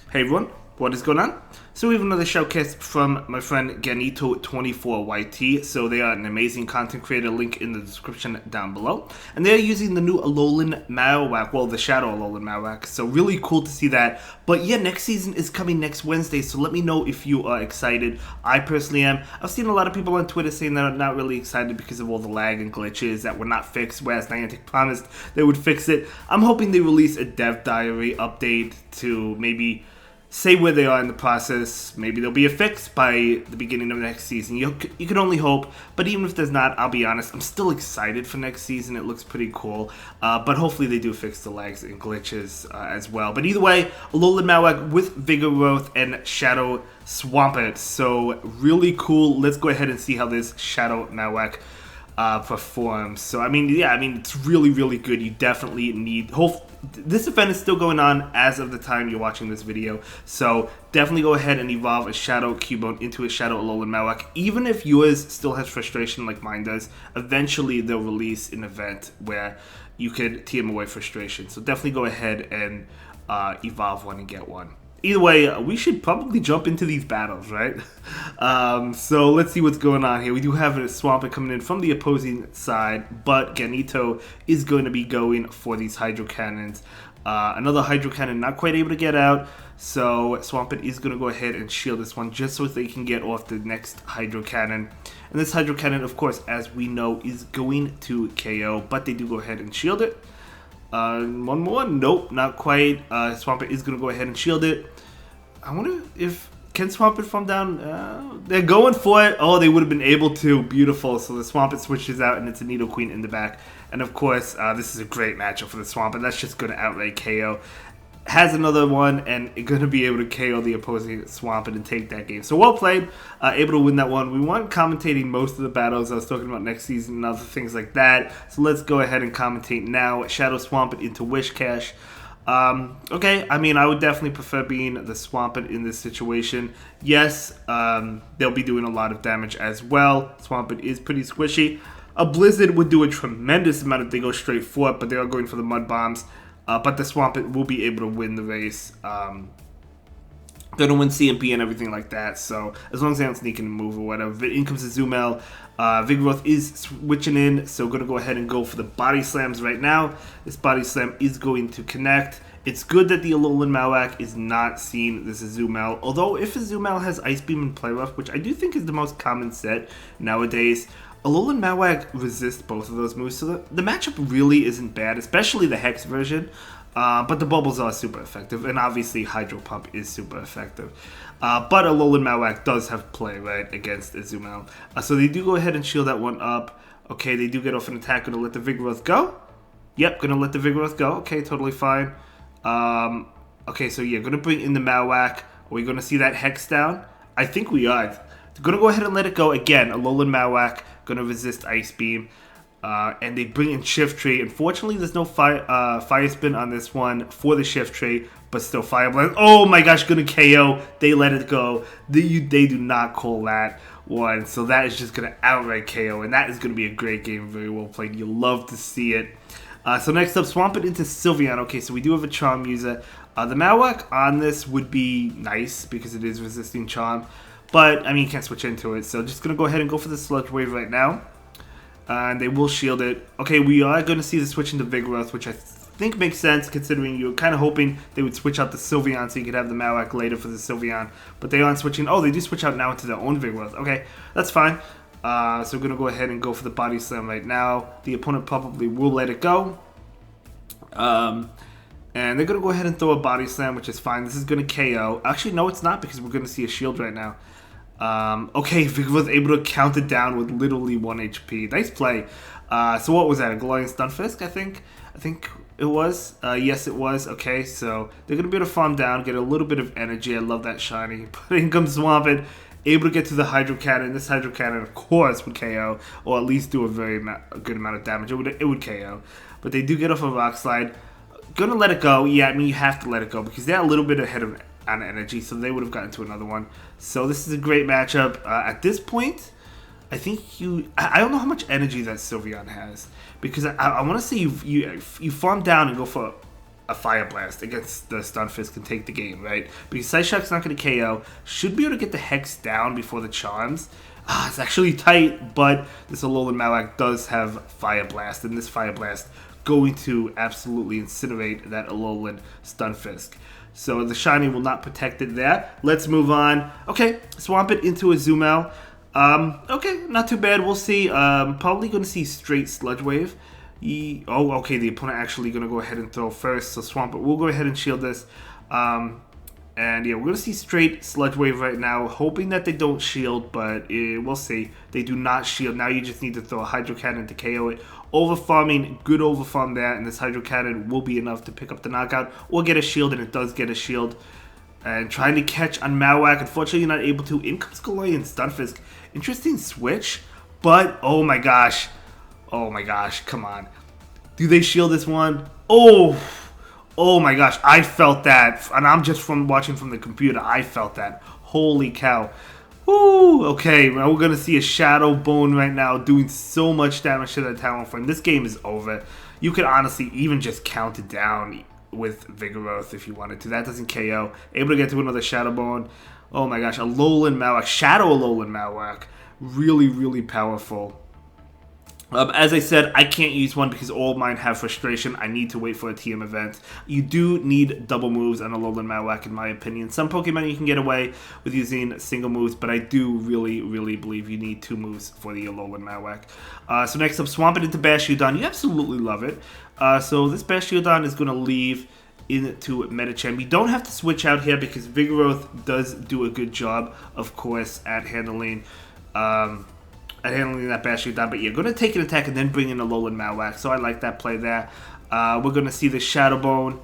Hey everyone, what is going on? So we have another showcase from my friend Ganito24YT. So they are an amazing content creator, link in the description down below. And they are using the new Alolan Marowak, well the Shadow Alolan Marowak. So really cool to see that. But yeah, next season is coming next Wednesday, so let me know if you are excited. I personally am. I've seen a lot of people on Twitter saying they're not really excited because of all the lag and glitches that were not fixed, whereas Niantic promised they would fix it. I'm hoping they release a dev diary update to maybe say where they are in the process. Maybe there'll be a fix by the beginning of next season. You can only hope, but even if there's not, I'll be honest, I'm still excited for next season. It looks pretty cool, but hopefully they do fix the lags and glitches as well. But either way, Alolan Marowak with Vigoroth and Shadow Swampert, so really cool. Let's go ahead and see how this Shadow Marowak performs. So it's really good. You definitely need this event is still going on as of the time you're watching this video, so definitely go ahead and evolve a Shadow Cubone into a Shadow Alolan Marowak. Even if yours still has frustration like mine does, eventually they'll release an event where you could TM away frustration, so definitely go ahead and evolve one and get one. Either way, we should probably jump into these battles, right? So let's see what's going on here. We do have a Swampert coming in from the opposing side, but Ganito is going to be going for these Hydro Cannons. Another Hydro Cannon not quite able to get out, so Swampert is going to go ahead and shield this one just so they can get off the next Hydro Cannon. And this Hydro Cannon, of course, as we know, is going to KO, but they do go ahead and shield it. One more? Nope, not quite. Swampert is going to go ahead and shield it. I wonder if... Can Swampert fall down? They're going for it. Oh, they would have been able to. Beautiful. So the Swampert switches out, and it's a Nidoqueen in the back. And of course, this is a great matchup for the Swampert. That's just going to outright KO. Has another one, and going to be able to KO the opposing Swampert and take that game. So well played, able to win that one. We weren't commentating most of the battles I was talking about next season and other things like that. So let's go ahead and commentate now. Shadow Swampert into Whiscash. Okay, I would definitely prefer being the Swampert in this situation. Yes, they'll be doing a lot of damage as well. Swampert is pretty squishy. A Blizzard would do a tremendous amount if they go straight for it, but they are going for the Mud Bombs. But the Swampert will be able to win the race. They're going to win CMP and everything like that. So as long as they don't sneak in and move or whatever. In comes the Azumel. Vigoroth is switching in. So going to go ahead and go for the Body Slams right now. This Body Slam is going to connect. It's good that the Alolan Marowak is not seeing this Azumel. Although if Azumel has Ice Beam and Play Rough, which I do think is the most common set nowadays, Alolan Marowak resists both of those moves, so the matchup really isn't bad, especially the Hex version. But the Bubbles are super effective, and obviously Hydro Pump is super effective. But Alolan Marowak does have play, right, against Azumel. So they do go ahead and shield that one up. Okay, they do get off an attack, gonna let the Vigoroth go. Yep, gonna let the Vigoroth go. Okay, totally fine. Okay, so yeah, gonna bring in the Marowak. Are we gonna see that Hex down? I think we are. They're gonna go ahead and let it go. Again, Alolan Marowak gonna resist Ice Beam. And they bring in Shiftry. Unfortunately, there's no Fire Spin on this one for the Shiftry, but still Fire Blast. Oh my gosh, gonna KO. They let it go. They do not call that one, so that is just gonna outright KO, and that is gonna be a great game, very well played. You'll love to see it. So next up, Swampert into Sylveon. Okay, so we do have a Charm user. The Marowak on this would be nice because it is resisting Charm, but you can't switch into it. So just gonna go ahead and go for the Sludge Wave right now. And they will shield it. Okay, we are going to see the switch into Vigoroth, which I think makes sense considering you're kind of hoping they would switch out the Sylveon so you could have the Marowak later for the Sylveon. But they aren't switching. Oh, they do switch out now into their own Vigoroth. Okay, that's fine. So we're going to go ahead and go for the Body Slam right now. The opponent probably will let it go. And they're going to go ahead and throw a Body Slam, which is fine. This is going to KO. Actually, no, it's not because we're going to see a shield right now. Okay, Vigoroth able to count it down with literally 1 HP. Nice play. So what was that? A Glorious Stunfisk, I think it was. Yes, it was. Okay, so they're going to be able to farm down, get a little bit of energy. I love that shiny. But in comes Swampert, able to get to the Hydro Cannon. This Hydro Cannon, of course, would KO, or at least do a good amount of damage. It would KO. But they do get off a Rock Slide. Gonna let it go. Yeah, you have to let it go because they're a little bit ahead of on energy, so they would have gotten to another one. So this is a great matchup. At this point, I think I don't know how much energy that Sylveon has because I want to say you farm down and go for a Fire Blast against the Stunfisk can take the game, right? Because Side Shock's not going to KO. Should be able to get the Hex down before the Charms. It's actually tight, but this Alolan Marowak does have Fire Blast, and this Fire Blast going to absolutely incinerate that Alolan Stunfisk. So the Shiny will not protect it there. Let's move on. Okay, swamp it into a Zumel. Okay, not too bad. We'll see. Probably going to see straight Sludge Wave. Okay, the opponent actually going to go ahead and throw first, so swamp it. We'll go ahead and shield this. And yeah, we're going to see straight Sludge Wave right now, hoping that they don't shield, but we'll see. They do not shield. Now you just need to throw a Hydro Cannon to KO it. Overfarming, good overfarm there, and this Hydro Cannon will be enough to pick up the knockout or get a shield, and it does get a shield. And trying to catch on Marowak, unfortunately not able to. In comes Galarian Stunfisk. Interesting switch, but oh my gosh, come on. Do they shield this one? Oh my gosh, I felt that, and I'm just watching from the computer. I felt that. Holy cow. Woo! Okay, now we're gonna see a Shadow Bone right now doing so much damage to that Talonflame. This game is over. You could honestly even just count it down with Vigoroth if you wanted to. That doesn't KO. Able to get to another Shadow Bone. Oh my gosh, Alolan Marowak, Shadow Alolan Marowak. Really, really powerful. As I said, I can't use one because all of mine have Frustration. I need to wait for a TM event. You do need double moves on Alolan Marowak, in my opinion. Some Pokemon you can get away with using single moves, but I do really, really believe you need 2 moves for the Alolan Marowak. So next up, swamp it into Bastiodon. You absolutely love it. So this Bastiodon is going to leave into Medicham. You don't have to switch out here because Vigoroth does do a good job, of course, at handling that Bastiodon, but you're going to take an attack and then bring in a Alolan Marowak, so I like that play there. We're going to see the Shadow Bone.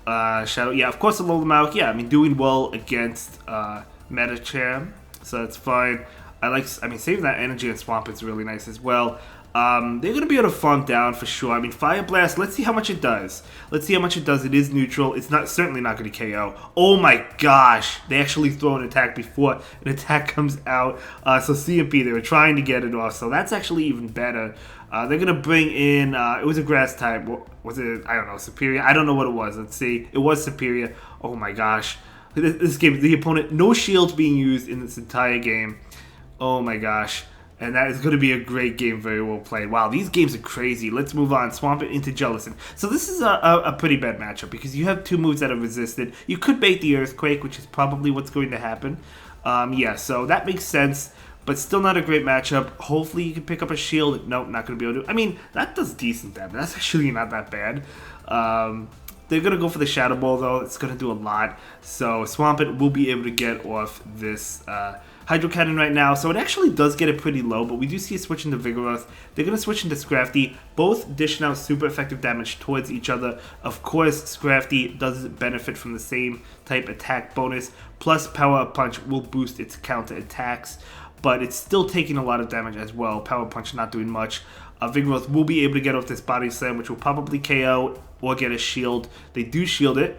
Yeah, of course, Alolan Marowak, yeah, I mean, doing well against Medicham, so that's fine. Saving that energy and Swamp is really nice as well. They're going to be able to farm down for sure. I mean, Fire Blast, let's see how much it does. It is neutral. It's certainly not going to KO. Oh my gosh. They actually throw an attack before an attack comes out. So CMP, they were trying to get it off. So that's actually even better. They're going to bring in, it was a grass type. Was it, I don't know, Superior? I don't know what it was. Let's see. It was Superior. Oh my gosh. This game, the opponent, no shields being used in this entire game. Oh my gosh. And that is going to be a great game, very well played. Wow, these games are crazy. Let's move on. Swamp it into Jellicent. So this is a pretty bad matchup because you have 2 moves that are resisted. You could bait the Earthquake, which is probably what's going to happen. Yeah, so that makes sense, but still not a great matchup. Hopefully you can pick up a shield. Nope, not going to be able to. I mean, that does decent damage. That's actually not that bad. They're going to go for the Shadow Ball, though. It's going to do a lot. So Swamp it will be able to get off this Hydro Cannon right now, so it actually does get it pretty low, but we do see a switch into Vigoroth. They're going to switch into Scrafty, both dishing out super effective damage towards each other. Of course, Scrafty does benefit from the same type attack bonus, plus Power Punch will boost its counter attacks, but it's still taking a lot of damage as well. Power Punch not doing much. Vigoroth will be able to get off this Body Slam, which will probably KO or get a shield. They do shield it,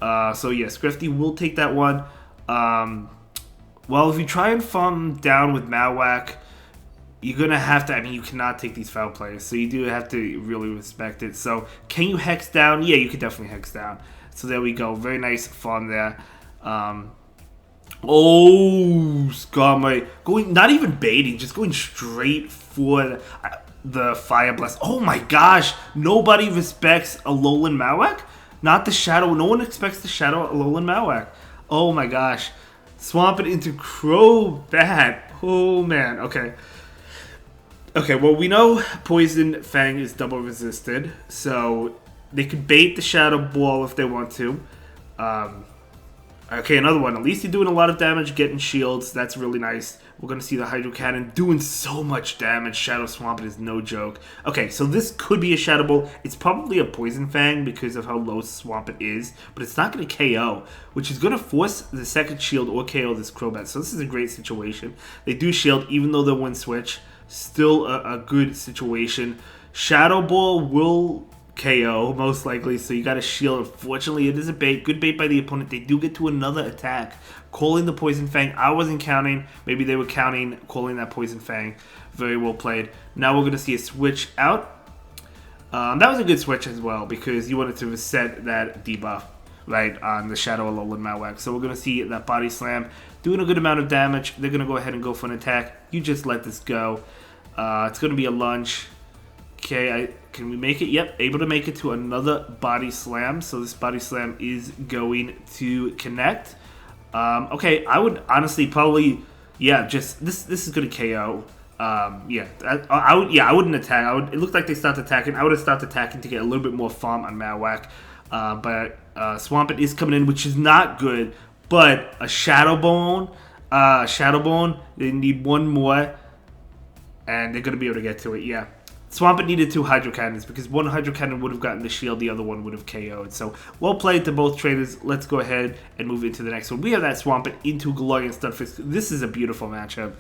so yeah, Scrafty will take that one. Well, if you try and farm down with Marowak, you're going to have to, I mean, you cannot take these foul plays, so you do have to really respect it. So, can you Hex down? Yeah, you can definitely Hex down. So, there we go. Very nice farm there. Skarmory. Going, not even baiting, just going straight for the Fire Blast. Oh my gosh, nobody respects Alolan Marowak? Not the Shadow, no one expects the Shadow Alolan Marowak. Oh my gosh. Swamp it into Crobat. Oh man, okay. Okay, well we know Poison Fang is double resisted, so they could bait the Shadow Ball if they want to. Okay, another one. At least you're doing a lot of damage, getting shields. That's really nice. We're going to see the Hydro Cannon doing so much damage. Shadow Swamp is no joke. Okay, so this could be a Shadow Ball. It's probably a Poison Fang because of how low Swamp it is, but it's not going to KO, which is going to force the second shield or KO this Crobat. So this is a great situation. They do shield, even though they're one switch. Still a good situation. Shadow Ball will KO, most likely, so you got a shield. Unfortunately, it is a bait. Good bait by the opponent. They do get to another attack. Calling the Poison Fang. I wasn't counting. Maybe they were counting, calling that Poison Fang. Very well played. Now we're going to see a switch out. That was a good switch as well because you wanted to reset that debuff, right, on the Shadow Alolan Marowak. So we're going to see that Body Slam doing a good amount of damage. They're going to go ahead and go for an attack. You just let this go. It's going to be a lunge. Okay, can we make it? Yep, able to make it to another Body Slam. So this Body Slam is going to connect. Okay, I would honestly probably, yeah, just this is going to KO. I wouldn't attack. It looked like they started attacking. I would have started attacking to get a little bit more farm on Marowak. But Swampert is coming in, which is not good. But a Shadow Bone, they need one more, and they're going to be able to get to it, yeah. Swampert needed 2 Hydro Cannons because one Hydro Cannon would have gotten the shield, the other one would have KO'd. So, well played to both traders. Let's go ahead and move into the next one. We have that Swampert into Galarian Stunfisk. This is a beautiful matchup.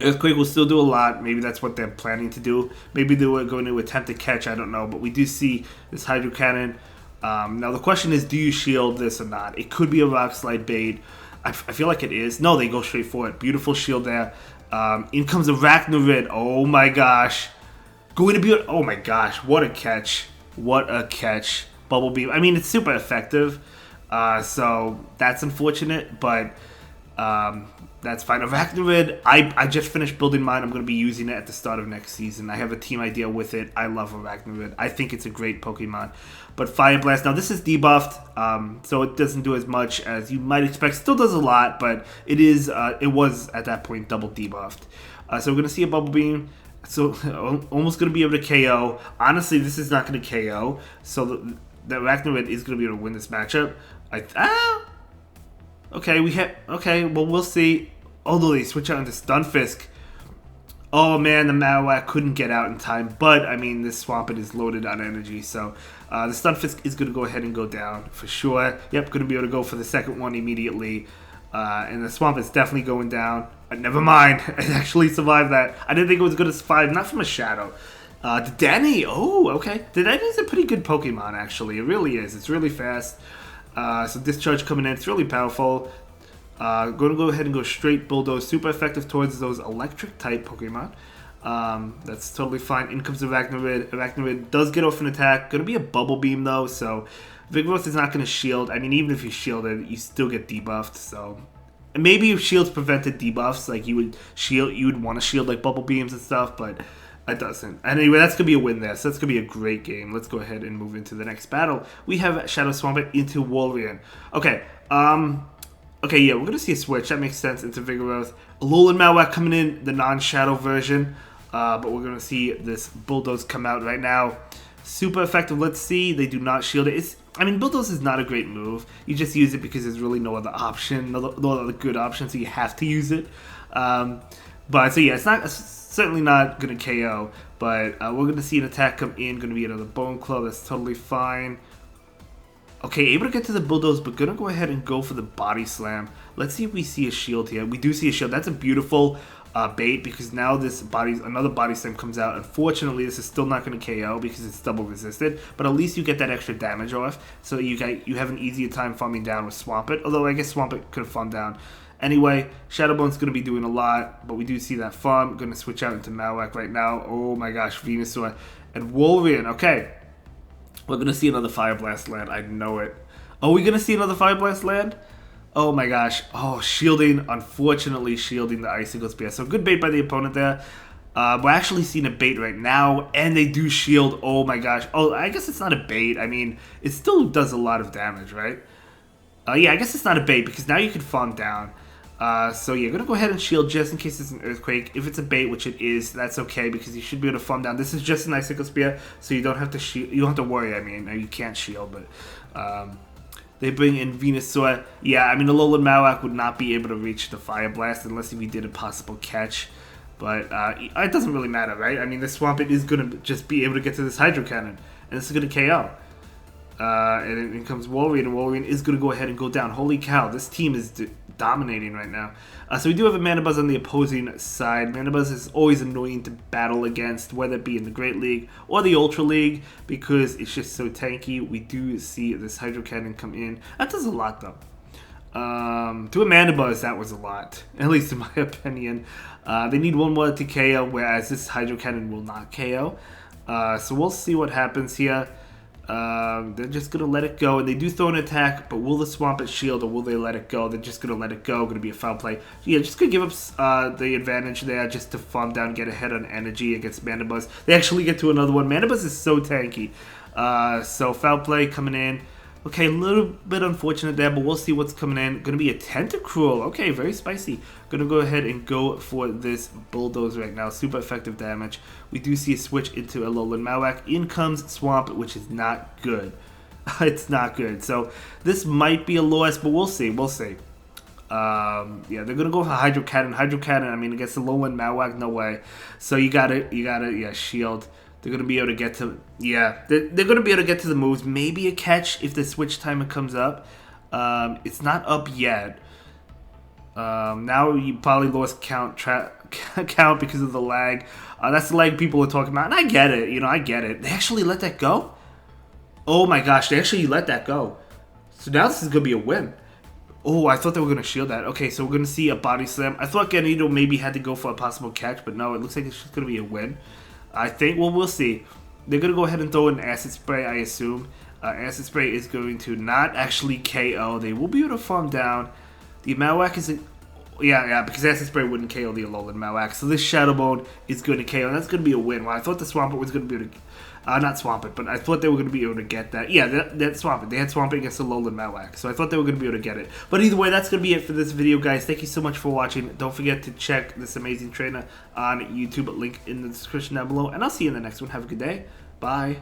Earthquake will still do a lot. Maybe that's what they're planning to do. Maybe they were going to attempt to catch. I don't know. But we do see this Hydro Cannon. Now, the question is, do you shield this or not? It could be a Rock Slide bait. I feel like it is. No, they go straight for it. Beautiful shield there. In comes Arachnoid. Oh my gosh. Going to be... Oh my gosh. What a catch. What a catch. Bubble Beam. I mean, it's super effective. So that's unfortunate. But that's fine. Arachnoid. I just finished building mine. I'm going to be using it at the start of next season. I have a team idea with it. I love Arachnoid. I think it's a great Pokemon. But Fire Blast, now this is debuffed, so it doesn't do as much as you might expect. Still does a lot, but it was at that point double debuffed. So we're going to see a Bubble Beam. So almost going to be able to KO. Honestly, this is not going to KO. So the Arachnoid is going to be able to win this matchup. Okay, well, we'll see. Although they switch out into Stunfisk. Oh man, the Marowak couldn't get out in time. But, I mean, this Swampert is loaded on energy. So, the Stunfisk is going to go ahead and go down for sure. Yep, going to be able to go for the second one immediately. And the Swampert's definitely going down. Never mind. It actually survived that. I didn't think it was going to survive. Not from a Shadow. Dedenne. Oh, okay. Dedenne's a pretty good Pokemon, actually. It really is. It's really fast. So Discharge coming in. It's really powerful. Going to go ahead and go straight Bulldoze. Super effective towards those electric type Pokemon. That's totally fine. In comes Arachnoid. Arachnoid does get off an attack. Going to be a Bubble Beam though, so Vigoroth is not going to shield. I mean, even if you shielded, you still get debuffed. So, and maybe if shields prevented debuffs, like you would want to shield like Bubble Beams and stuff, but it doesn't. Anyway, that's going to be a win there. So that's going to be a great game. Let's go ahead and move into the next battle. We have Shadow Swampert into Walrein. Okay. Okay, yeah, we're going to see a switch. That makes sense into Vigoroth. Alolan Marowak coming in, the non-Shadow version. But we're going to see this Bulldoze come out right now. Super effective. Let's see. They do not shield it. I mean, Bulldoze is not a great move. You just use it because there's really no other option, no other good option, so you have to use it. But, so yeah, it's certainly not going to KO. But we're going to see an attack come in. Going to be another Bone Claw. That's totally fine. Okay, able to get to the Bulldoze, but gonna go ahead and go for the Body Slam. Let's see if we see a shield here. We do see a shield. That's a beautiful bait because now another Body Slam comes out. Unfortunately, this is still not going to KO because it's double resisted, but at least you get that extra damage off, so you have an easier time farming down with Swampert. Although I guess Swampert could have farmed down. Anyway, Shadow Bone's going to be doing a lot, but we do see that farm. Going to switch out into Marowak right now. Oh my gosh, Venusaur and Walrein. Okay. We're going to see another Fire Blast land. I know it. Are we going to see another Fire Blast land? Oh my gosh. Oh, shielding. Unfortunately, shielding the Icicle Spear. So good bait by the opponent there. We're actually seeing a bait right now, and they do shield. Oh my gosh. Oh, I guess it's not a bait. I mean, it still does a lot of damage, right? Yeah, I guess it's not a bait because now you can farm down. So yeah, gonna go ahead and shield just in case it's an Earthquake. If it's a bait, which it is, that's okay because you should be able to farm down. This is just an Icicle Spear, so you don't have to shield. You don't have to worry. I mean, you can't shield, but they bring in Venusaur. Yeah, I mean, the Alolan Marowak would not be able to reach the Fire Blast unless we did a possible catch. But it doesn't really matter, right? I mean, the Swampert is gonna just be able to get to this Hydro Cannon, and this is gonna KO. And in comes Walrein, and Walrein is going to go ahead and go down. Holy cow, this team is dominating right now. So we do have a Manabuzz on the opposing side. Manabuzz is always annoying to battle against, whether it be in the Great League or the Ultra League, because it's just so tanky. We do see this Hydro Cannon come in. That does a lot, though. To a Manabuzz, that was a lot, at least in my opinion. They need one more to KO, whereas this Hydro Cannon will not KO. So we'll see what happens here. They're just going to let it go. And they do throw an attack, but will the Swampert shield or will they let it go? They're just going to let it go. Going to be a foul play. Yeah, just going to give up the advantage there just to farm down, get ahead on energy against Manabuzz. They actually get to another one. Manabuzz is so tanky. So foul play coming in. Okay, a little bit unfortunate there, but we'll see what's coming in. Going to be a Tentacruel. Okay, very spicy. Going to go ahead and go for this Bulldoze right now. Super effective damage. We do see a switch into Alolan Marowak. In comes Swamp, which is not good. It's not good. So this might be a loss, but we'll see. We'll see. Yeah, they're going to go for Hydro Cannon. Hydro Cannon, I mean, against Alolan Marowak, no way. So you got to, yeah, shield. They're going to be able to get to, yeah, they're going to be able to get to the moves. Maybe a catch if the switch timer comes up. It's not up yet. Now you probably lost count because of the lag. That's the lag people are talking about, and I get it. You know, I get it. They actually let that go? Oh my gosh, they actually let that go. So now this is going to be a win. Oh, I thought they were going to shield that. Okay, so we're going to see a Body Slam. I thought Ganito maybe had to go for a possible catch, but no, it looks like it's just going to be a win. I think, well, we'll see. They're going to go ahead and throw an Acid Spray, I assume. Acid Spray is going to not actually KO. They will be able to farm down. The Marowak is... Yeah, because Acid Spray wouldn't KO the Alolan Marowak. So this Shadow Bone is going to KO. And that's going to be a win. Well, I thought the Swampert was going to be able to... not Swampert, but I thought they were going to be able to get that. Yeah, that Swampert. They had Swampert against Alolan Marowak. So I thought they were going to be able to get it. But either way, that's going to be it for this video, guys. Thank you so much for watching. Don't forget to check this amazing trainer on YouTube. Link in the description down below. And I'll see you in the next one. Have a good day. Bye.